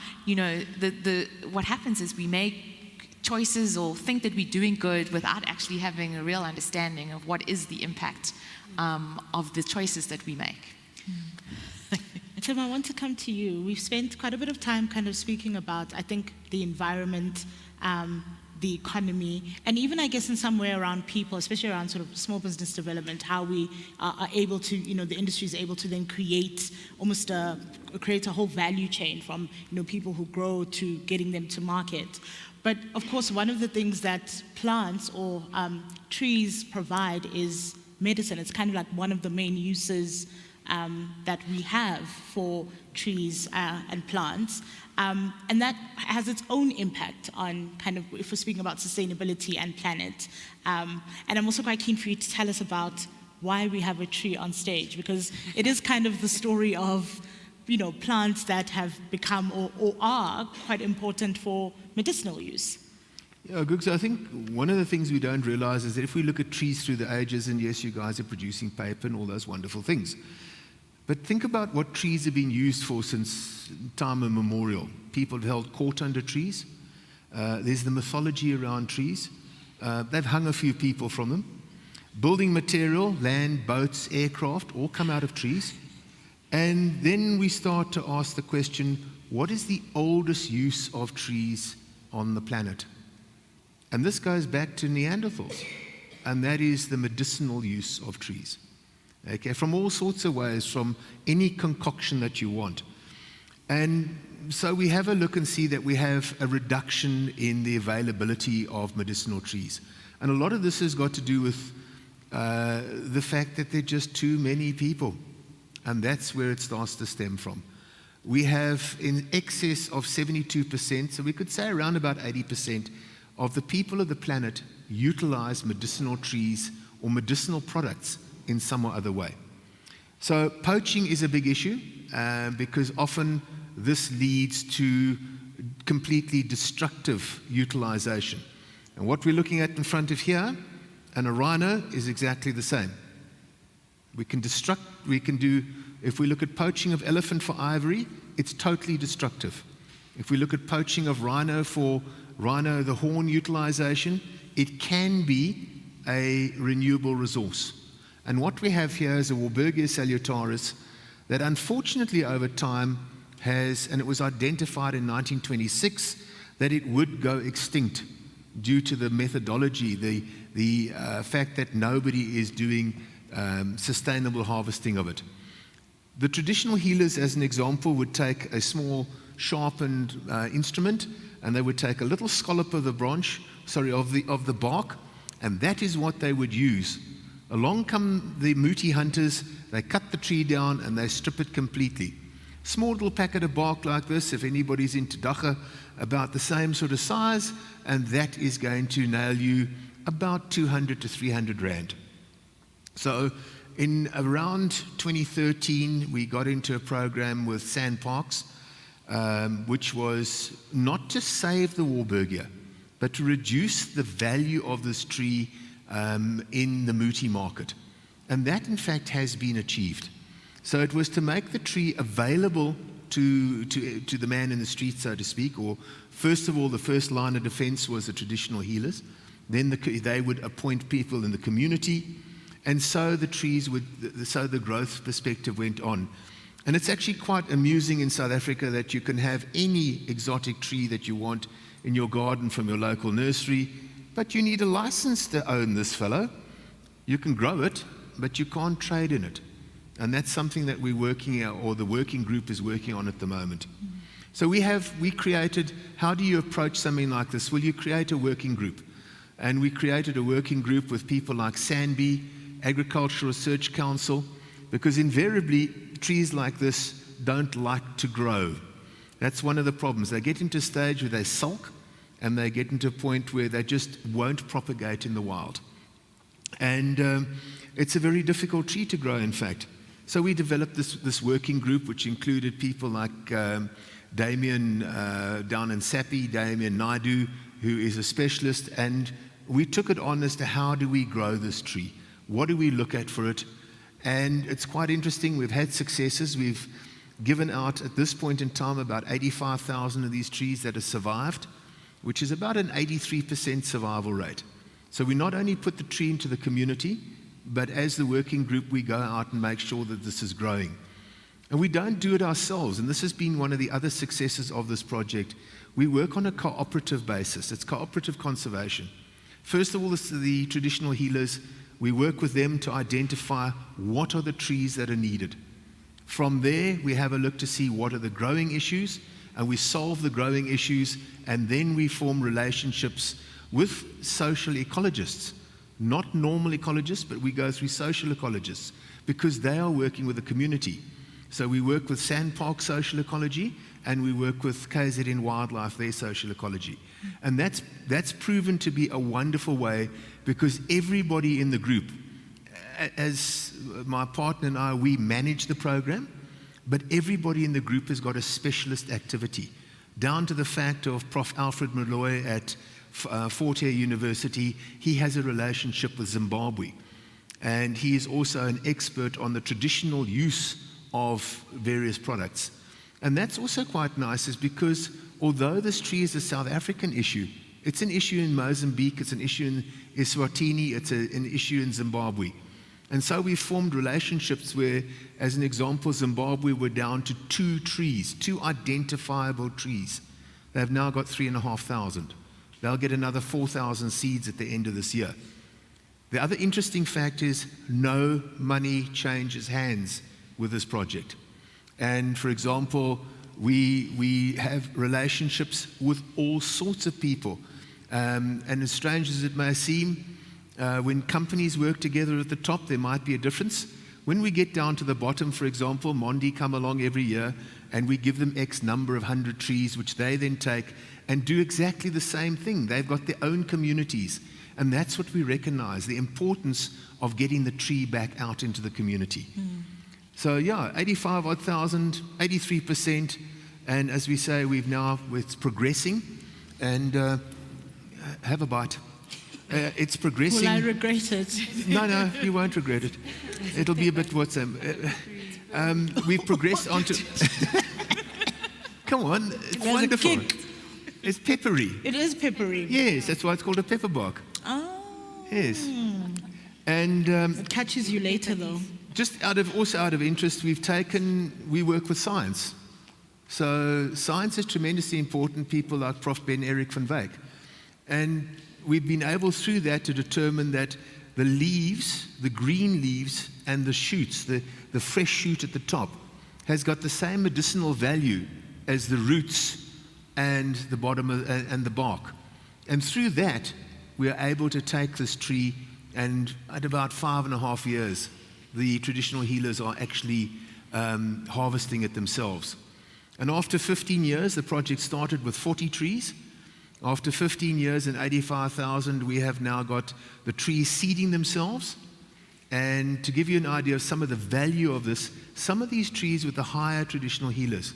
what happens is we make choices or think that we're doing good without actually having a real understanding of what is the impact of the choices that we make. Tim, I want to come to you. We've spent quite a bit of time kind of speaking about, I think, the environment, the economy, and even, I guess, in some way around people, especially around sort of small business development, how we are able to, the industry is able to then create create a whole value chain from, people who grow to getting them to market. But of course, one of the things that plants or trees provide is medicine. It's kind of like one of the main uses that we have for trees and plants. And that has its own impact on kind of, if we're speaking about sustainability and planet. And I'm also quite keen for you to tell us about why we have a tree on stage, because it is kind of the story of, plants that have become or are quite important for medicinal use. Yeah, Googs, I think one of the things we don't realize is that if we look at trees through the ages, and yes, you guys are producing paper and all those wonderful things, but think about what trees have been used for since time immemorial. People have held court under trees. There's the mythology around trees. They've hung a few people from them. Building material, land, boats, aircraft, all come out of trees. And then we start to ask the question, what is the oldest use of trees on the planet? And this goes back to Neanderthals, and that is the medicinal use of trees. Okay, from all sorts of ways, from any concoction that you want. And so we have a look and see that we have a reduction in the availability of medicinal trees. And a lot of this has got to do with the fact that there are just too many people. And that's where it starts to stem from. We have in excess of 72%, so we could say around about 80% of the people of the planet utilize medicinal trees or medicinal products in some or other way. So poaching is a big issue because often this leads to completely destructive utilization. And what we're looking at in front of here, and a rhino, is exactly the same. If we look at poaching of elephant for ivory, it's totally destructive. If we look at poaching of rhino for the horn utilization, it can be a renewable resource. And what we have here is a Warburgia salutaris that unfortunately over time has, and it was identified in 1926, that it would go extinct due to the methodology, the fact that nobody is doing sustainable harvesting of it. The traditional healers, as an example, would take a small sharpened instrument, and they would take a little scallop of the of the bark, and that is what they would use. Along come the Muti hunters, they cut the tree down and they strip it completely. Small little packet of bark like this, if anybody's into dagga, about the same sort of size, and that is going to nail you about 200 to 300 rand. So in around 2013, we got into a program with Sandparks, which was not to save the Warburgia, but to reduce the value of this tree in the Muti market. And that, in fact, has been achieved. So it was to make the tree available to the man in the street, so to speak, or first of all, the first line of defense was the traditional healers. Then they would appoint people in the community, and so the growth perspective went on. And it's actually quite amusing in South Africa that you can have any exotic tree that you want in your garden from your local nursery, but you need a license to own this fellow. You can grow it, but you can't trade in it. And that's something that we're working on, or the working group is working on at the moment. So we created, how do you approach something like this? Well, you create a working group. And we created a working group with people like Sanbi, Agricultural Research Council, because invariably trees like this don't like to grow. That's one of the problems. They get into a stage where they sulk, and they get into a point where they just won't propagate in the wild. And it's a very difficult tree to grow, in fact. So we developed this working group, which included people like Damien down in Sappi, Damien Naidu, who is a specialist, and we took it on as to how do we grow this tree? What do we look at for it? And it's quite interesting. We've had successes. We've given out, at this point in time, about 85,000 of these trees that have survived, which is about an 83% survival rate. So we not only put the tree into the community, but as the working group, we go out and make sure that this is growing. And we don't do it ourselves, and this has been one of the other successes of this project. We work on a cooperative basis. It's cooperative conservation. First of all, the traditional healers, we work with them to identify what are the trees that are needed. From there, we have a look to see what are the growing issues, and we solve the growing issues, and then we form relationships with social ecologists. Not normal ecologists, but we go through social ecologists, because they are working with the community. So we work with Sandpark Social Ecology, and we work with KZN Wildlife, their social ecology. And that's proven to be a wonderful way, because everybody in the group, as my partner and I, we manage the program, but everybody in the group has got a specialist activity, down to the fact of Prof. Alfred Malloy at Fort Hare University. He has a relationship with Zimbabwe, and he is also an expert on the traditional use of various products. And that's also quite nice, is because although this tree is a South African issue, it's an issue in Mozambique, it's an issue in Eswatini, it's an issue in Zimbabwe. And so we formed relationships where, as an example, Zimbabwe were down to 2 trees, 2 identifiable trees. They've now got 3,500. They'll get another 4,000 seeds at the end of this year. The other interesting fact is no money changes hands with this project. And for example, we have relationships with all sorts of people. And as strange as it may seem, when companies work together at the top, there might be a difference. When we get down to the bottom, for example, Mondi come along every year, and we give them X number of 100 trees, which they then take and do exactly the same thing. They've got their own communities. And that's what we recognize, the importance of getting the tree back out into the community. So yeah, 85,000, 83%, and as we say, it's progressing, and have a bite. It's progressing. Will I regret it? No, you won't regret it. It'll be a bit we've progressed onto. Come on, it's There's wonderful. a kick. It's peppery. It is peppery. Yes, that's why it's called a pepper bark. Oh. Yes, and It catches you later, though. just out of interest, we work with science. So science is tremendously important. People like Prof. Ben Eric van Wyk, and we've been able through that to determine that the leaves, the green leaves, and the shoots, the fresh shoot at the top, has got the same medicinal value as the roots and the bottom and the bark. And through that, we are able to take this tree, and at about 5.5 years, the traditional healers are actually harvesting it themselves. And after 15 years, the project started with 40 trees. After 15 years and 85,000, we have now got the trees seeding themselves. And to give you an idea of some of the value of this, some of these trees with the higher traditional healers,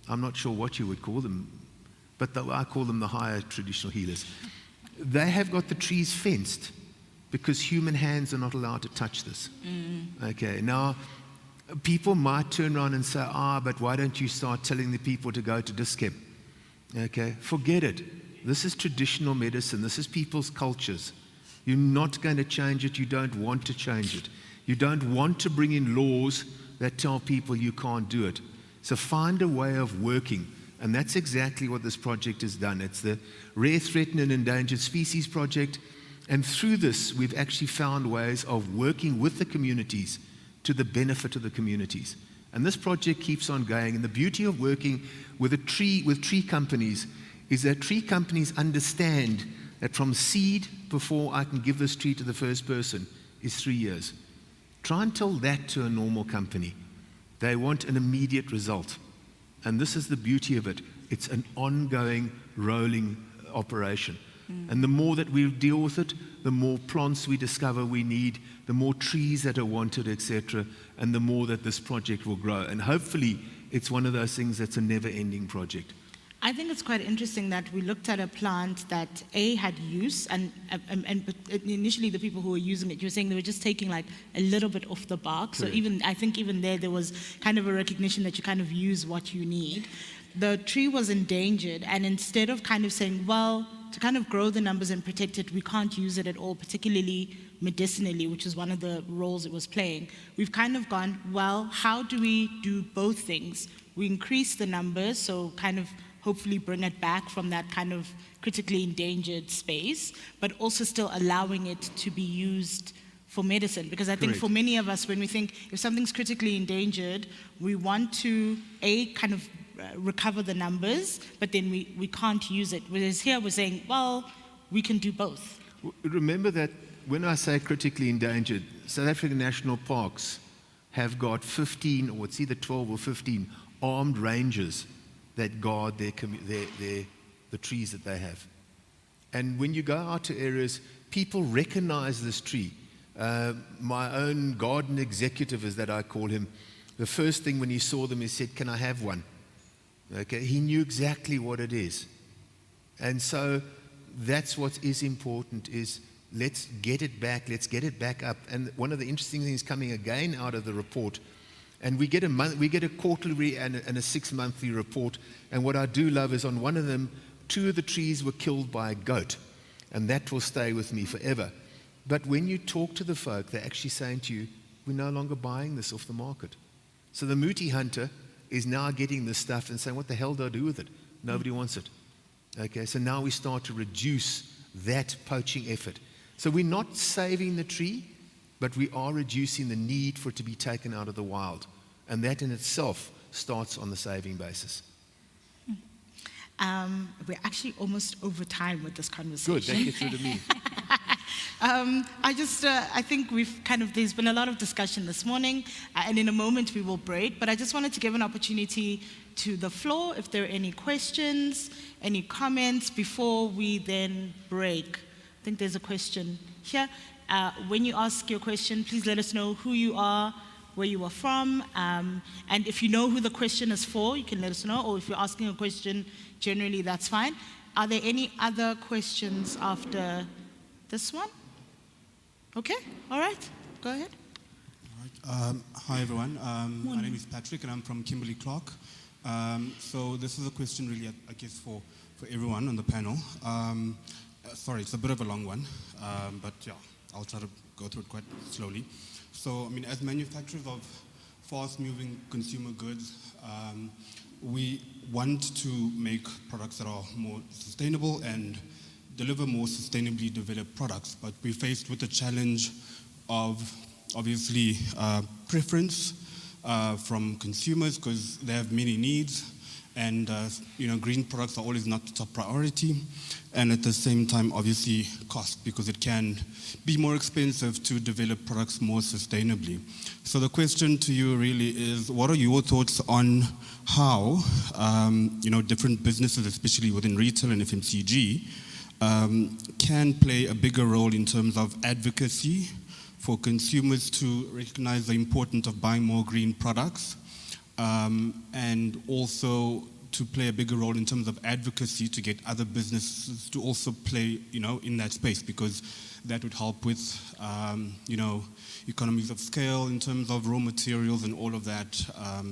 I'm not sure what you would call them, but I call them the higher traditional healers. They have got the trees fenced because human hands are not allowed to touch this. Okay, now people might turn around and say, but why don't you start telling the people to go to Dischem? Okay, forget it. This is traditional medicine. This is people's cultures. You're not going to change it. You don't want to change it. You don't want to bring in laws that tell people you can't do it. So find a way of working. And that's exactly what this project has done. It's the Rare, Threatened and Endangered Species Project. And through this, we've actually found ways of working with the communities to the benefit of the communities. And this project keeps on going. And the beauty of working with tree companies is that tree companies understand that from seed, before I can give this tree to the first person, is 3 years. Try and tell that to a normal company. They want an immediate result. And this is the beauty of it. It's an ongoing, rolling operation. And the more that we deal with it, the more plants we discover we need, the more trees that are wanted, etc., and the more that this project will grow. And hopefully, it's one of those things that's a never-ending project. I think it's quite interesting that we looked at a plant that had use, and initially the people who were using it, you were saying they were just taking like a little bit off the bark. Correct. So I think even there was kind of a recognition that you kind of use what you need. The tree was endangered, and instead of kind of saying, well, to kind of grow the numbers and protect it, we can't use it at all, particularly medicinally, which is one of the roles it was playing. We've kind of gone, well, how do we do both things? We increase the numbers, so kind of hopefully bring it back from that kind of critically endangered space, but also still allowing it to be used for medicine. Because I think Correct. for many of us, when we think if something's critically endangered, we want to, kind of recover the numbers, but then we can't use it. Whereas here we're saying, well, we can do both. Remember that when I say critically endangered, South African national parks have got 15, or it's either 12 or 15, armed rangers that guard the trees that they have. And when you go out to areas, people recognize this tree. My own garden executive, as that I call him, the first thing when he saw them, he said, "Can I have one?" Okay, he knew exactly what it is. And so that's what is important, is let's get it back up. And one of the interesting things coming again out of the report, and we get a quarterly and a 6-monthly report, and what I do love is on one of them, 2 of the trees were killed by a goat, and that will stay with me forever. But when you talk to the folk, they're actually saying to you, we're no longer buying this off the market. So the Muti hunter is now getting this stuff and saying, what the hell do I do with it? Nobody wants it. Okay, so now we start to reduce that poaching effort. So we're not saving the tree, but we are reducing the need for it to be taken out of the wild. And that in itself starts on the saving basis. We're actually almost over time with this conversation. Good, that gets rid of me. I think there's been a lot of discussion this morning, and in a moment we will break, but I just wanted to give an opportunity to the floor if there are any questions, any comments before we then break. I think there's a question here. When you ask your question, please let us know who you are, where you are from, and if you know who the question is for, you can let us know, or if you're asking a question generally, that's fine. Are there any other questions after this one? Okay, all right, go ahead. All right. Hi, everyone. My name is Patrick, and I'm from Kimberley-Clark. So this is a question really, I guess, for everyone on the panel. Sorry, it's a bit of a long one, but yeah, I'll try to go through it quite slowly. So, I mean, as manufacturers of fast-moving consumer goods, we want to make products that are more sustainable and deliver more sustainably developed products, but we're faced with the challenge of, obviously, preference from consumers because they have many needs, and green products are always not the top priority, and at the same time, obviously, cost, because it can be more expensive to develop products more sustainably. So the question to you really is, what are your thoughts on how different businesses, especially within retail and FMCG, can play a bigger role in terms of advocacy for consumers to recognize the importance of buying more green products, and also to play a bigger role in terms of advocacy to get other businesses to also play, in that space, because that would help with, economies of scale in terms of raw materials and all of that.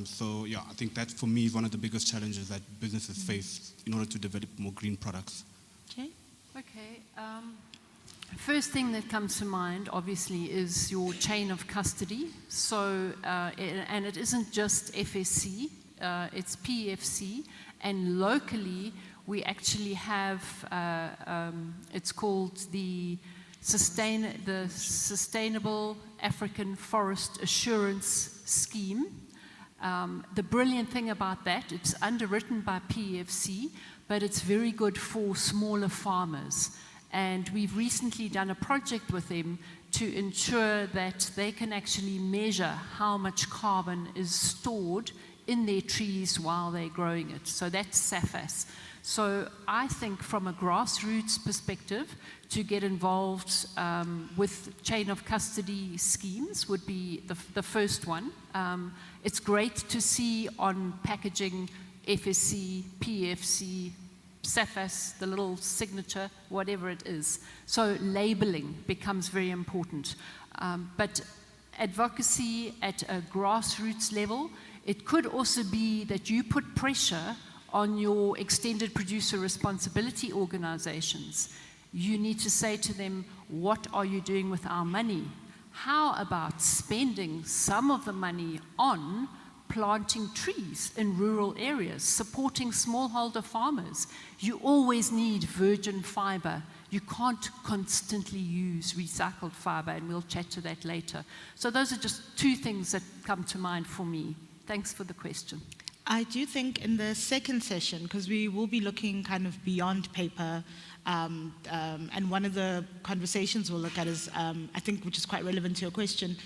So yeah, I think that for me is one of the biggest challenges that businesses face in order to develop more green products. Okay. Okay. First thing that comes to mind, obviously, is your chain of custody. So, and it isn't just FSC, it's PFC, and locally we actually have, it's called the Sustainable African Forest Assurance Scheme. The brilliant thing about that, it's underwritten by PFC, but it's very good for smaller farmers. And we've recently done a project with them to ensure that they can actually measure how much carbon is stored in their trees while they're growing it. So that's SAFAS. So I think from a grassroots perspective, to get involved with chain of custody schemes would be the first one. It's great to see on packaging FSC, PFC, SAFAS, the little signature, whatever it is. So labeling becomes very important. But advocacy at a grassroots level, it could also be that you put pressure on your extended producer responsibility organizations. You need to say to them, what are you doing with our money? How about spending some of the money on planting trees in rural areas, supporting smallholder farmers? You always need virgin fiber. You can't constantly use recycled fiber, and we'll chat to that later. So those are just two things that come to mind for me. Thanks for the question. I do think in the second session, because we will be looking kind of beyond paper, and one of the conversations we'll look at is, I think, which is quite relevant to your question,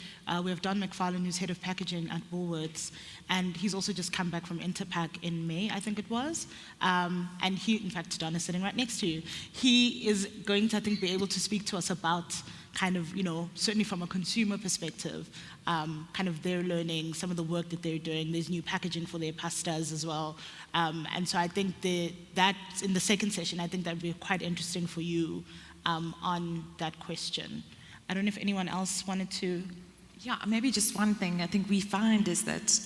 we have Don McFarlane, who's head of packaging at Woolworths, and he's also just come back from Interpack in May, I think it was, and he, in fact, Don is sitting right next to you. He is going to, I think, be able to speak to us about kind of, certainly from a consumer perspective, kind of their learning, some of the work that they're doing. There's new packaging for their pastas as well. And so I think that in the second session, I think that would be quite interesting for you on that question. I don't know if anyone else wanted to. Yeah, maybe just one thing I think we find is that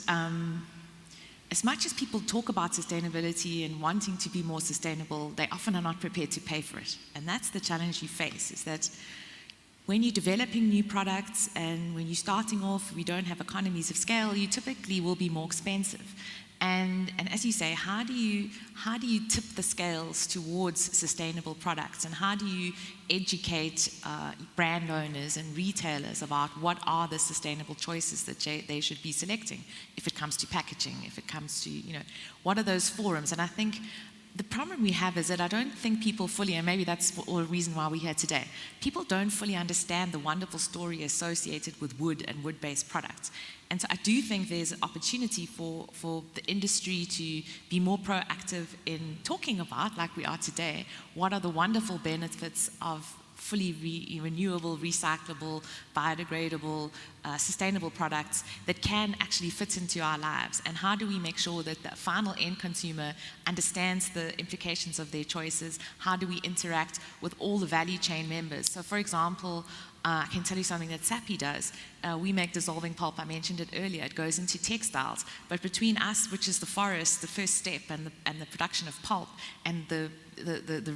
as much as people talk about sustainability and wanting to be more sustainable, they often are not prepared to pay for it. And that's the challenge you face, is that when you're developing new products and when you're starting off, we don't have economies of scale, you typically will be more expensive. And as you say, how do you tip the scales towards sustainable products, and how do you educate brand owners and retailers about what are the sustainable choices that they should be selecting if it comes to packaging, if it comes to, what are those forums? And I think the problem we have is that I don't think people fully, and maybe that's the reason why we're here today, people don't fully understand the wonderful story associated with wood and wood-based products. And so I do think there's an opportunity for the industry to be more proactive in talking about, like we are today, what are the wonderful benefits of fully renewable, recyclable, biodegradable, sustainable products that can actually fit into our lives, and how do we make sure that the final end consumer understands the implications of their choices? How do we interact with all the value chain members? So for example, I can tell you something that Sappi does. We make dissolving pulp. I mentioned it earlier. It goes into textiles. But between us, which is the forest, the first step, and the production of pulp, and the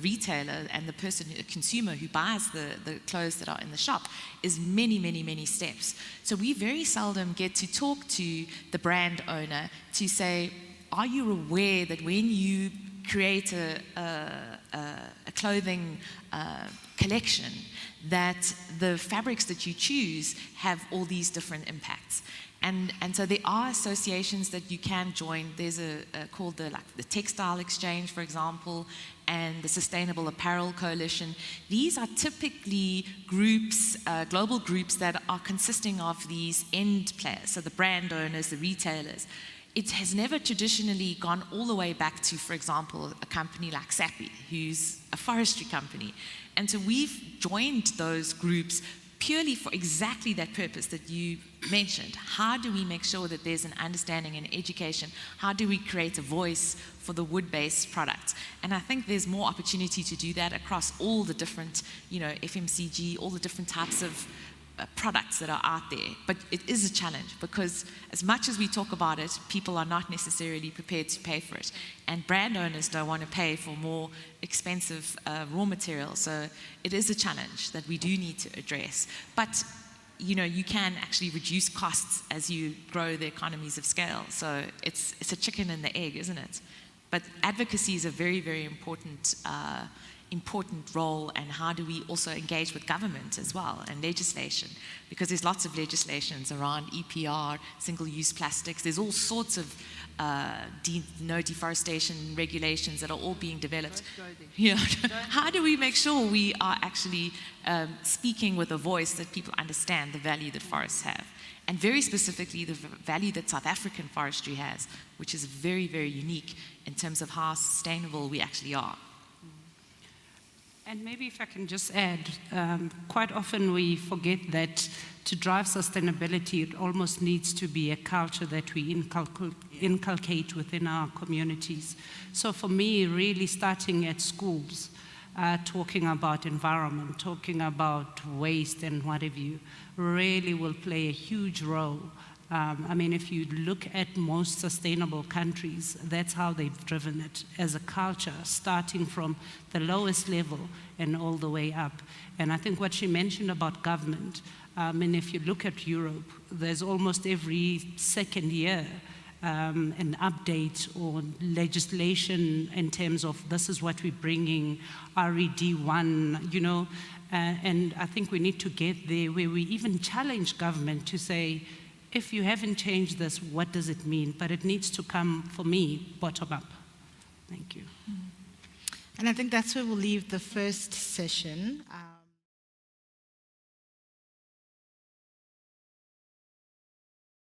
retailer and the consumer who buys the clothes that are in the shop, is many, many, many steps. So we very seldom get to talk to the brand owner to say, are you aware that when you create a clothing collection, that the fabrics that you choose have all these different impacts? And so there are associations that you can join. There's called the Textile Exchange, for example, and the Sustainable Apparel Coalition. These are typically groups, global groups that are consisting of these end players, so the brand owners, the retailers. It has never traditionally gone all the way back to, for example, a company like Sappi, who's a forestry company. And so we've joined those groups purely for exactly that purpose that you mentioned. How do we make sure that there's an understanding and education? How do we create a voice for the wood-based products? And I think there's more opportunity to do that across all the different, FMCG, all the different types of products that are out there. But it is a challenge, because as much as we talk about it, people are not necessarily prepared to pay for it. And brand owners don't want to pay for more expensive raw materials. So it is a challenge that we do need to address. But you can actually reduce costs as you grow the economies of scale. So it's a chicken and the egg, isn't it? But advocacy is a very, very important role, and how do we also engage with government as well, and legislation, because there's lots of legislations around EPR, single-use plastics. There's all sorts of no deforestation regulations that are all being developed. How do we make sure we are actually speaking with a voice that people understand the value that forests have, and very specifically the value that South African forestry has, which is very, very unique in terms of how sustainable we actually are. And maybe if I can just add, quite often we forget that to drive sustainability, it almost needs to be a culture that we inculcate within our communities. So for me, really starting at schools, talking about environment, talking about waste and what have you, really will play a huge role I mean, if you look at most sustainable countries, that's how they've driven it as a culture, starting from the lowest level and all the way up. And I think what she mentioned about government, and if you look at Europe, there's almost every second year an update or legislation in terms of this is what we're bringing, RED1, you know, and I think we need to get there where we even challenge government to say, if you haven't changed this, what does it mean? But it needs to come, for me, bottom up. Thank you. And I think that's where we'll leave the first session.